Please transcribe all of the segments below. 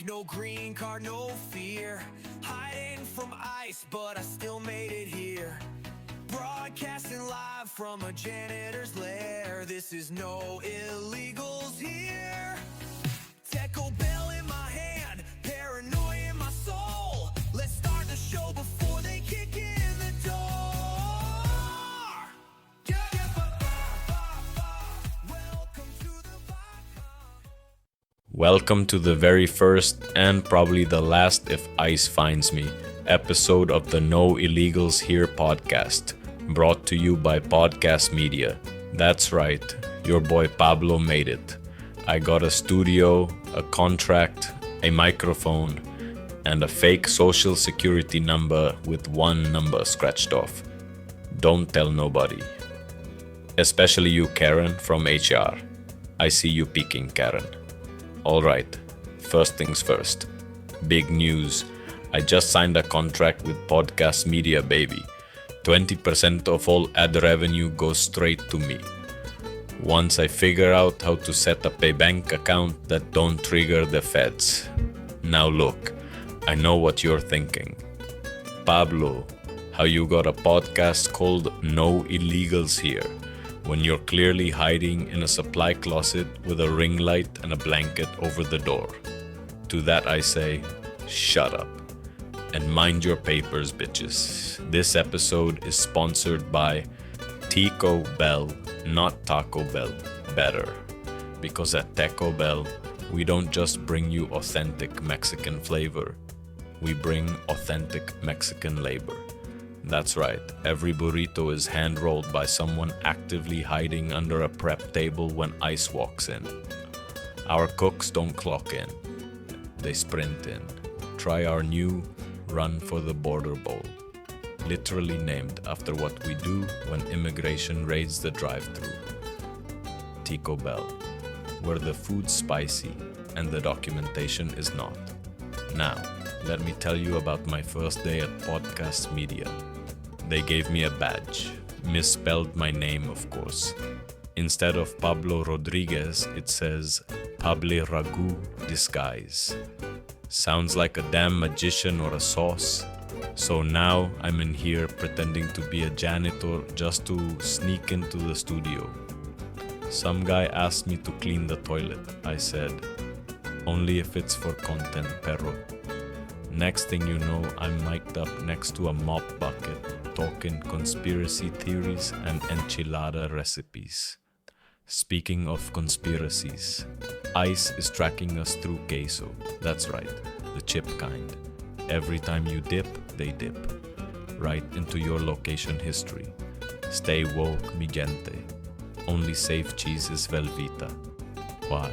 like no green card, no fear. Hiding from ice, but I still made it here. Broadcasting live from a janitor's lair. This is no illegals here. Taco Bell in my hand, paranoia in my soul. Let's start the show before they kick in the door. Welcome to the very first and probably the last, if ICE finds me, episode of the No Illegals Here podcast, brought to you by Podcast Media. That's right, your boy Pablo made it. I got a studio, a contract, a microphone, and a fake social security number with one number scratched off. Don't tell nobody. Especially you, Karen, from HR. I see you peeking, Karen. Alright, first things first. Big news. I just signed a contract with Podcast Media, baby. 20% of all ad revenue goes straight to me. Once I figure out how to set up a bank account that don't trigger the feds. Now look, I know what you're thinking. Pablo, how you got a podcast called No Illegals Here, when you're clearly hiding in a supply closet with a ring light and a blanket over the door. To that I say, shut up. And mind your papers, bitches. This episode is sponsored by Taco Bell, not Taco Bell, better. Because at Taco Bell, we don't just bring you authentic Mexican flavor. We bring authentic Mexican labor. That's right, every burrito is hand-rolled by someone actively hiding under a prep table when ICE walks in. Our cooks don't clock in, they sprint in. Try our new Run for the Border Bowl, literally named after what we do when immigration raids the drive-thru. Taco Bell, where the food's spicy and the documentation is not. Now, let me tell you about my first day at Podcast Media. They gave me a badge, misspelled my name of course. Instead of Pablo Rodriguez, it says Pable Ragu Disguise. Sounds like a damn magician or a sauce. So now I'm in here pretending to be a janitor just to sneak into the studio. Some guy asked me to clean the toilet. I said, only if it's for content, perro. Next thing you know, I'm mic'd up next to a mop bucket, talking conspiracy theories and enchilada recipes. Speaking of conspiracies, ICE is tracking us through queso. That's right, the chip kind. Every time you dip, they dip. Right into your location history. Stay woke, mi gente. Only safe cheese is Velveeta. Why?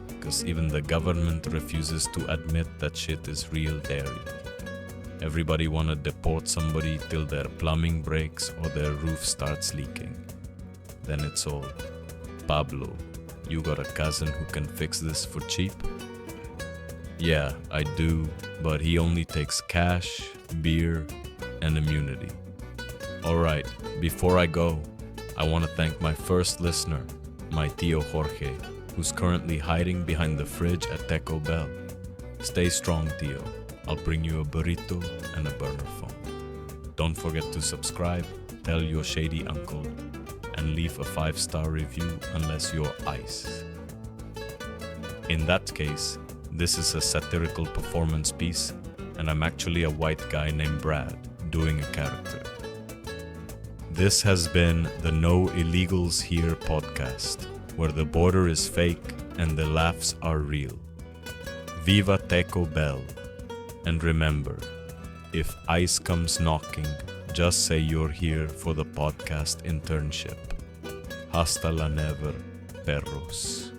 Because even the government refuses to admit that shit is real dairy. Everybody wanna deport somebody till their plumbing breaks or their roof starts leaking. Then it's all, Pablo, you got a cousin who can fix this for cheap? Yeah, I do, but he only takes cash, beer, and immunity. Alright, before I go, I wanna thank my first listener, my Tio Jorge, who's currently hiding behind the fridge at Taco Bell. Stay strong, Tio. I'll bring you a burrito and a burner phone. Don't forget to subscribe, tell your shady uncle, and leave a 5-star review unless you're ICE. In that case, this is a satirical performance piece, and I'm actually a white guy named Brad doing a character. This has been the No Illegals Here podcast, where the border is fake and the laughs are real. Viva Taco Bell. And remember, if ICE comes knocking, just say you're here for the podcast internship. Hasta la never, perros.